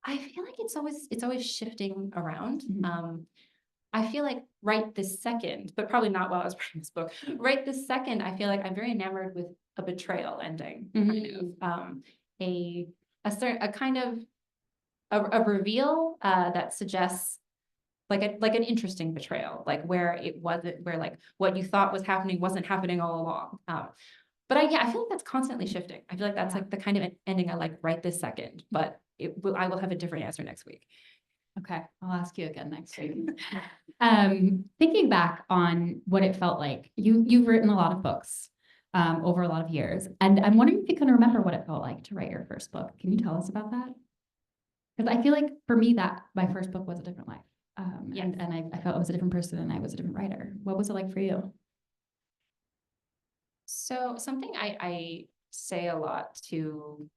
I feel like it's always shifting around. Mm-hmm. I feel like right this second, but probably not while I was writing this book, right this second, I feel like I'm very enamored with a betrayal ending, kind of, a kind of a reveal that suggests like an interesting betrayal, like where like what you thought was happening wasn't happening all along. But I feel like that's constantly shifting. I feel like that's like the kind of ending I like right this second, but I will have a different answer next week. Okay, I'll ask you again next week. Thinking back on what it felt like, you've written a lot of books over a lot of years, and I'm wondering if you can remember what it felt like to write your first book. Can you tell us about that? Because I feel like for me that my first book was a different life. And I felt I was a different person and I was a different writer. What was it like for you? So something I say a lot to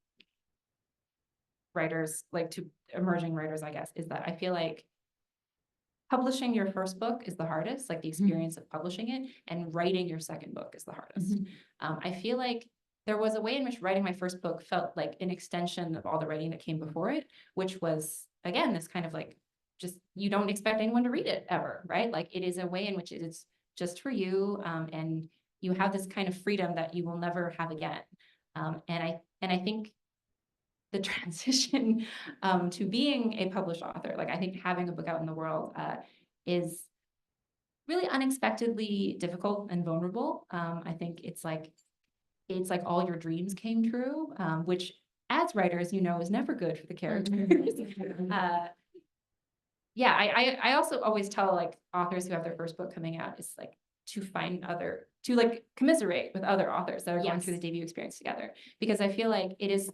writers, like to emerging writers, I guess, is that I feel like publishing your first book is the hardest, like the experience of publishing it, and writing your second book is the hardest. I feel like there was a way in which writing my first book felt like an extension of all the writing that came before it, which was, again, this kind of like, just, you don't expect anyone to read it ever, right? Like it is a way in which it is just for you, and you have this kind of freedom that you will never have again. And I think the transition to being a published author, like I think having a book out in the world is really unexpectedly difficult and vulnerable. I think it's like all your dreams came true, which as writers, you know, is never good for the characters. Yeah, I also always tell like authors who have their first book coming out is like to like commiserate with other authors that are going through the debut experience together, because I feel like it's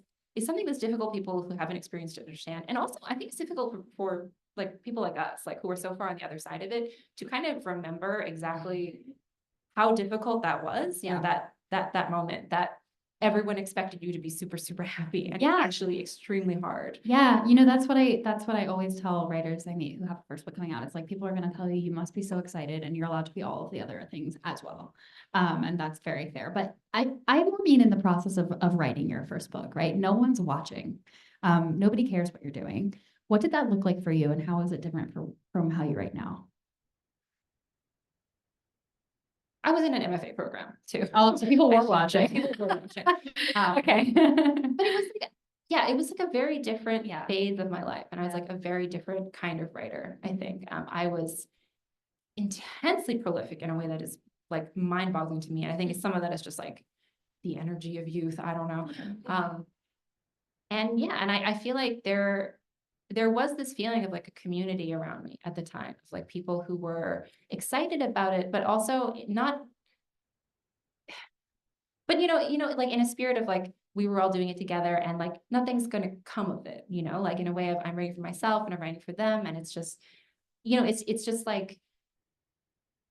something that's difficult people who haven't experienced to understand. And also I think it's difficult for like people like us, like who are so far on the other side of it, to kind of remember exactly how difficult that was, you know, that moment that everyone expected you to be super, super happy, and actually extremely hard. Yeah, you know, that's what I always tell writers I meet who have a first book coming out. It's like people are going to tell you you must be so excited, and you're allowed to be all of the other things as well. And that's very fair. But I more mean in the process of writing your first book, right? No one's watching. Nobody cares what you're doing. What did that look like for you, and how is it different from how you write now? I was in an MFA program too. Oh, so people were watching. People were watching. Okay. But it was like, it was like a very different Yeah. phase of my life. And I was like a very different kind of writer, I think. I was intensely prolific in a way that is like mind-boggling to me. And I think some of that is just like the energy of youth. I don't know. And I feel like there was this feeling of like a community around me at the time, of like people who were excited about it, but also not, but like in a spirit of like, we were all doing it together, and like nothing's going to come of it, like in a way of I'm writing for myself and I'm writing for them. And it's just, it's just like,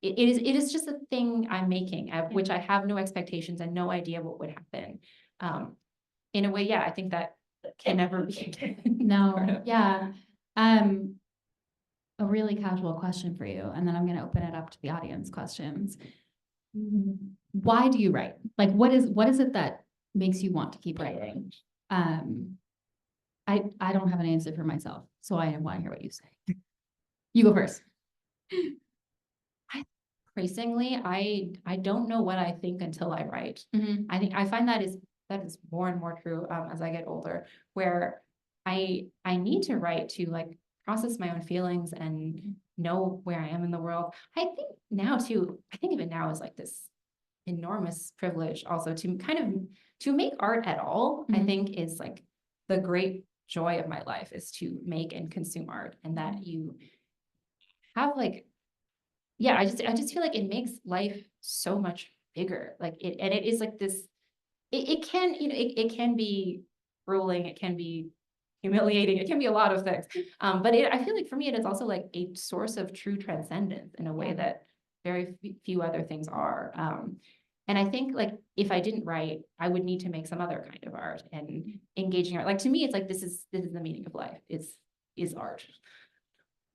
it is just a thing I'm making, which I have no expectations and no idea what would happen. In a way, I think that can never be. No, yeah. A really casual question for you, and then I'm going to open it up to the audience questions. Why do you write? Like, what is it that makes you want to keep writing? I don't have an answer for myself, so I want to hear what you say. You go first. Increasingly, I don't know what I think until I write. I think I find that is more and more true as I get older, where I need to write to like process my own feelings and know where I am in the world. I think now too, I think of it now as like this enormous privilege also to kind of to make art at all. I think is like the great joy of my life, is to make and consume art, and that you have like, I just feel like it makes life so much bigger. Like it is like this, it can, it can be grueling, it can be humiliating, it can be a lot of things. But I feel like for me, it is also like a source of true transcendence in a way that very few other things are. And I think like if I didn't write, I would need to make some other kind of art and engaging art. Like to me, it's like this is the meaning of life, is art.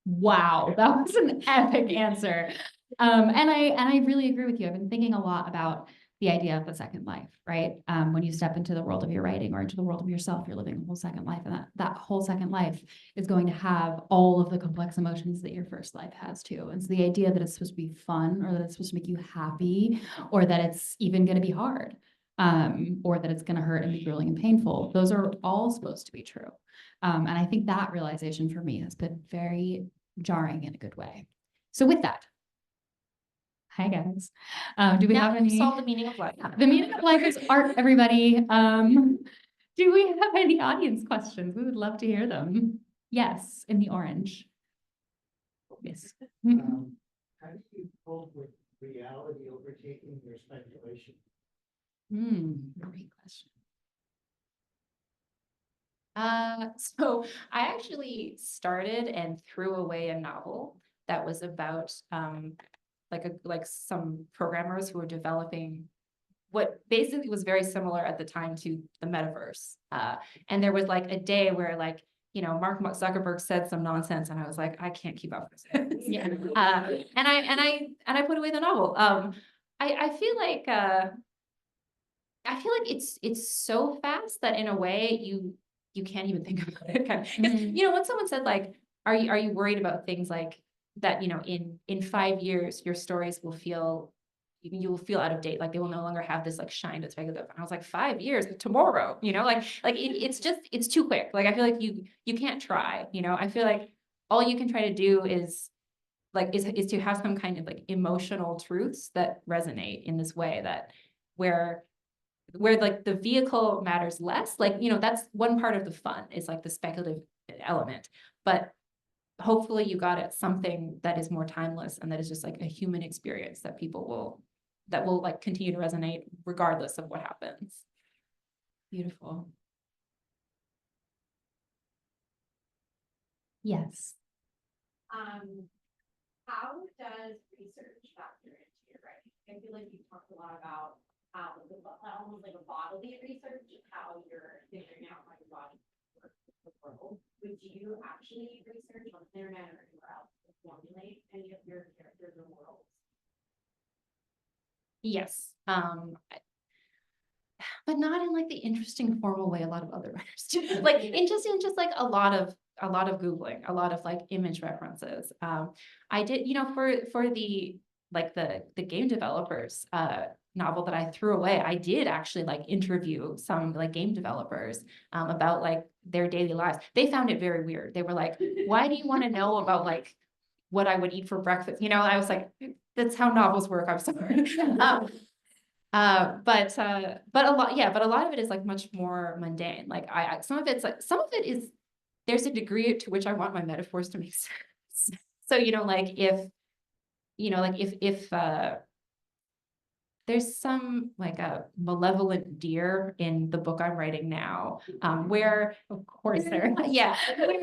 Wow, that was an epic answer. And I really agree with you. I've been thinking a lot about the idea of the second life, right? When you step into the world of your writing or into the world of yourself, you're living a whole second life, and that whole second life is going to have all of the complex emotions that your first life has too. And so the idea that it's supposed to be fun, or that it's supposed to make you happy, or that it's even going to be hard, or that it's going to hurt and be grueling and painful, those are all supposed to be true. And I think that realization for me has been very jarring in a good way. So with that, hi guys. Do we have any? Solve the meaning of life. The meaning of life is art, everybody. Do we have any audience questions? We would love to hear them. Yes, in the orange. Yes. How do you cope with reality overtaking your speculation? Great question. So I actually started and threw away a novel that was about like some programmers who were developing what basically was very similar at the time to the metaverse. And there was like a day where like, Mark Zuckerberg said some nonsense and I was like, I can't keep up with it. Yeah. And I put away the novel. I feel like it's so fast that in a way you can't even think about it. Kind of. 'Cause, when someone said like, are you worried about things like that, in 5 years, your stories will feel, you will feel out of date. Like they will no longer have this like shine to speculative. And I was like, 5 years, tomorrow, it's too quick. Like, I feel like you can't try, I feel like all you can try to do is is to have some kind of like emotional truths that resonate in this way that where like the vehicle matters less, like, that's one part of the fun is like the speculative element, but hopefully you got at something that is more timeless and that is just like a human experience that will like continue to resonate regardless of what happens. Beautiful. Yes. How does research factor into your writing? I feel like you talked a lot about how almost like a bodily research, how you're figuring out how your body works with the world. Would you actually research on the internet or anywhere else to formulate any of your characters or worlds? Yes. But not in like the interesting formal way a lot of other writers do. Like in just like a lot of Googling, a lot of like image references. I did, for the the game developers novel that I threw away, I did actually like interview some like game developers about like their daily lives. They found it very weird. They were like, why do you want to know about like what I would eat for breakfast? I was like, that's how novels work. I'm sorry. But a lot of it is like much more mundane. Like some of it is, there's a degree to which I want my metaphors to make sense. So, if there's some like a malevolent deer in the book I'm writing now, where Of course there. yeah, they're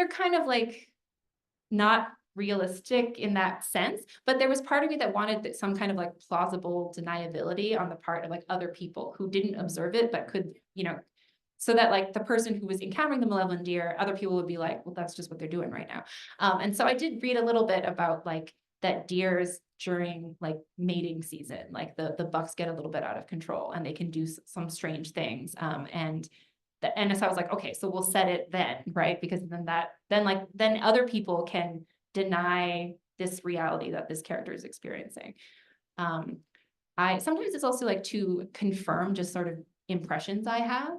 kind of like not realistic in that sense, but there was part of me that wanted some kind of like plausible deniability on the part of like other people who didn't observe it, but could, so that like the person who was encountering the malevolent deer, other people would be like, well, that's just what they're doing right now. And so I did read a little bit about like that deers during like mating season, like the bucks get a little bit out of control and they can do some strange things. And so I was like, okay, so we'll set it then, right? Because then other people can deny this reality that this character is experiencing. Sometimes it's also like to confirm just sort of impressions I have,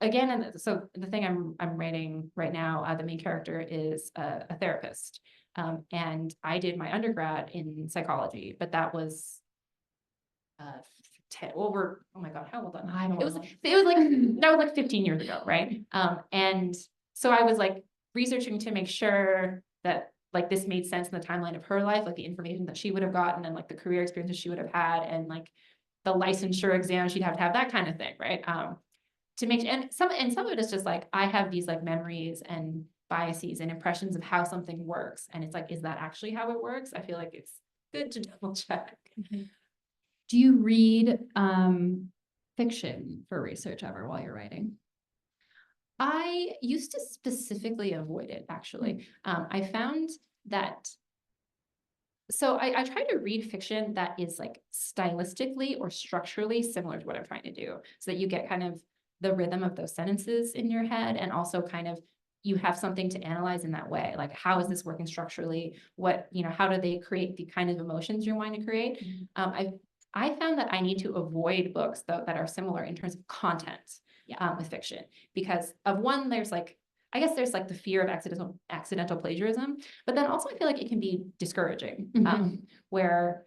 again, and so the thing I'm writing right now, the main character is a therapist. And I did my undergrad in psychology, but that was over, oh my God, how old am I? It was like, that was like 15 years ago, right? And so I was like researching to make sure that like this made sense in the timeline of her life, like the information that she would have gotten and like the career experiences she would have had and like the licensure exam she'd have to have, that kind of thing, right? To make, and some of it is just like, I have these like memories and biases and impressions of how something works. And it's like, is that actually how it works? I feel like it's good to double check. Do you read fiction for research ever while you're writing? I used to specifically avoid it, actually. I found that, so I try to read fiction that is like stylistically or structurally similar to what I'm trying to do, so that you get kind of the rhythm of those sentences in your head, and also kind of you have something to analyze in that way. Like, how is this working structurally? How do they create the kind of emotions you're wanting to create? I found that I need to avoid books though that are similar in terms of content with fiction, because of one, there's like, I guess there's like the fear of accidental plagiarism, but then also I feel like it can be discouraging, where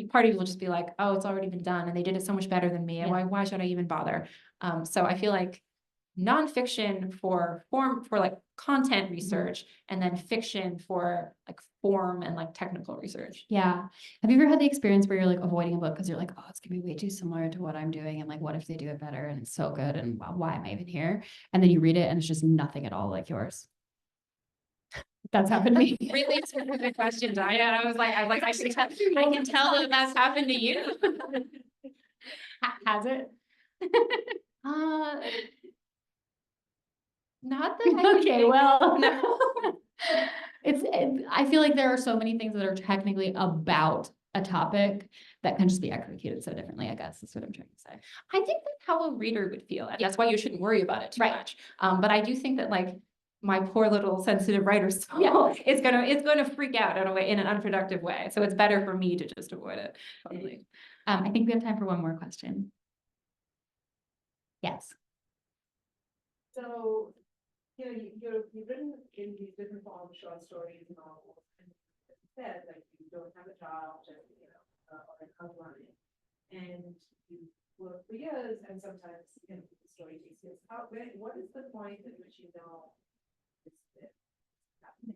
part of you will just be like, oh, it's already been done and they did it so much better than me. Yeah. Why should I even bother? So I feel like nonfiction for like content research, and then fiction for like form and like technical research. Yeah. Have you ever had the experience where you're like avoiding a book because you're like, oh, it's gonna be way too similar to what I'm doing, and like, what if they do it better and it's so good, and why am I even here? And then you read it and it's just nothing at all like yours. That's happened to me. Really specific question, Danya. I was like, I can tell that that's happened to you. Has it? Uh, not that I can Okay, think of. well, No. I feel like there are so many things that are technically about a topic that can just be executed so differently, I guess, is what I'm trying to say. I think that's how a reader would feel. That's why you shouldn't worry about it too Right. much. But I do think that like my poor little sensitive writer soul is gonna freak out in an unproductive way. So it's better for me to just avoid it. Totally. I think we have time for one more question. Yes. So, you've written in these different forms, short stories, novels, and as you said, like, you don't have a job, just, or an outline. And you work for years, and sometimes, the story takes years. What is the point at which you know it's happening?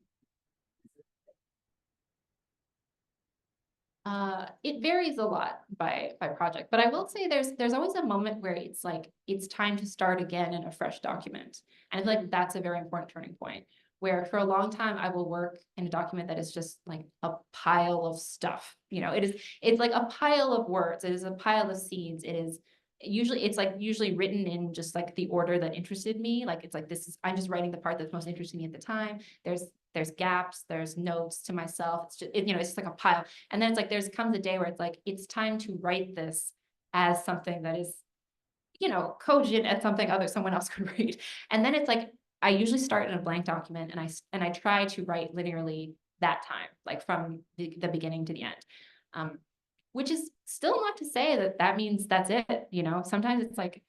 It varies a lot by project, but I will say there's always a moment where it's like it's time to start again in a fresh document, and I feel like that's a very important turning point. Where for a long time I will work in a document that is just like a pile of stuff. It's like a pile of words. It is a pile of scenes. It's usually written in just like the order that interested me. Like it's like I'm just writing the part that's most interesting me at the time. There's gaps, there's notes to myself. It's just, it's just like a pile. And then it's like, comes a day where it's like, it's time to write this as something that is, cogent as something someone else could read. And then it's like, I usually start in a blank document and I try to write linearly that time, like from the beginning to the end. Which is still not to say that means that's it. Sometimes it's like,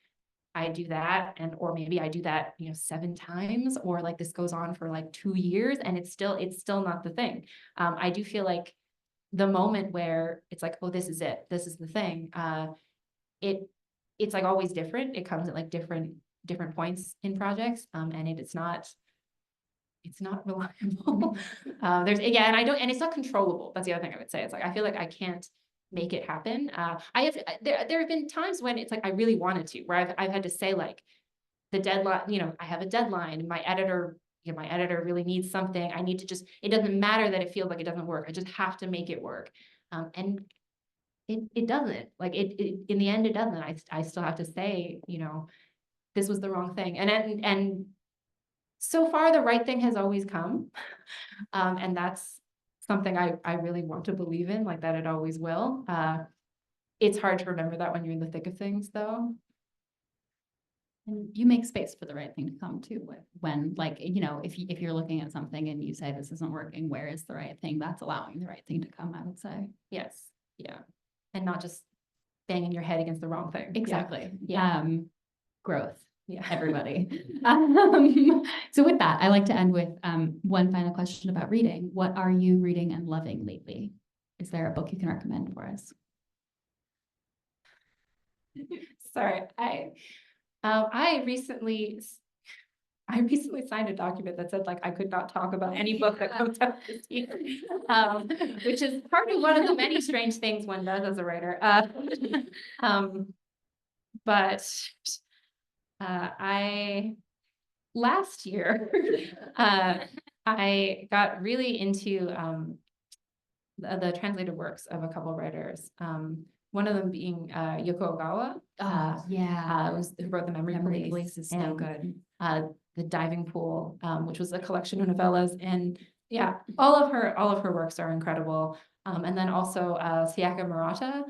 I do that or maybe I do that, 7 times, or like this goes on for like 2 years and it's still not the thing. I do feel like the moment where it's like, oh, this is it, this is the thing. It's like always different. It comes at like different points in projects. And it's not reliable. And it's not controllable. That's the other thing I would say. It's like, I feel like I can't make it happen. There have been times when it's like I really wanted to, where I've had to say like the deadline, I have a deadline, and my editor really needs something. I need to just, it doesn't matter that it feels like it doesn't work. I just have to make it work. And it doesn't, like it in the end, it doesn't. I still have to say, this was the wrong thing. And so far the right thing has always come. And that's something I really want to believe in, like that it always will. It's hard to remember that when you're in the thick of things, though. And you make space for the right thing to come too. When like, if you're looking at something and you say this isn't working, where is the right thing? That's allowing the right thing to come, I would say. Yes. Yeah. And not just banging your head against the wrong thing. Exactly. Yeah. Growth. Yeah. Everybody. So with that, I like to end with one final question about reading. What are you reading and loving lately? Is there a book you can recommend for us? Sorry, I recently signed a document that said like I could not talk about any book that comes out this year, which is probably one of the many strange things one does as a writer. But last year, I got really into the translated works of a couple of writers. One of them being Yoko Ogawa. Who wrote The Memory Police is so good. The Diving Pool, which was a collection of novellas, and yeah, all of her works are incredible. And then also Sayaka Murata,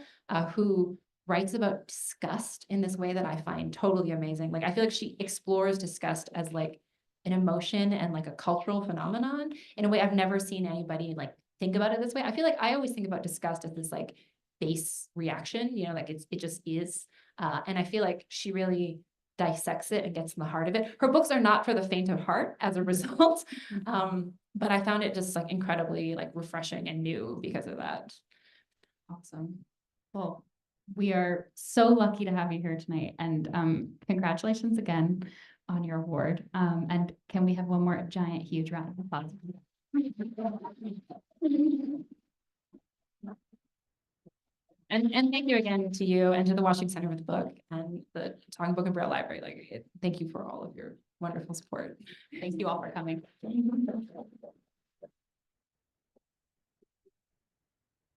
who writes about disgust in this way that I find totally amazing. Like I feel like she explores disgust as like an emotion and like a cultural phenomenon in a way I've never seen anybody like think about it this way. I feel like I always think about disgust as this like base reaction, like it just is. And I feel like she really dissects it and gets in the heart of it. Her books are not for the faint of heart as a result. But I found it just like incredibly like refreshing and new because of that. Awesome. Well, we are so lucky to have you here tonight, and congratulations again on your award. And can we have one more giant, huge round of applause? And thank you again to you and to the Washington Center for the Book and the Talking Book and Braille Library. Thank you for all of your wonderful support. Thank you all for coming.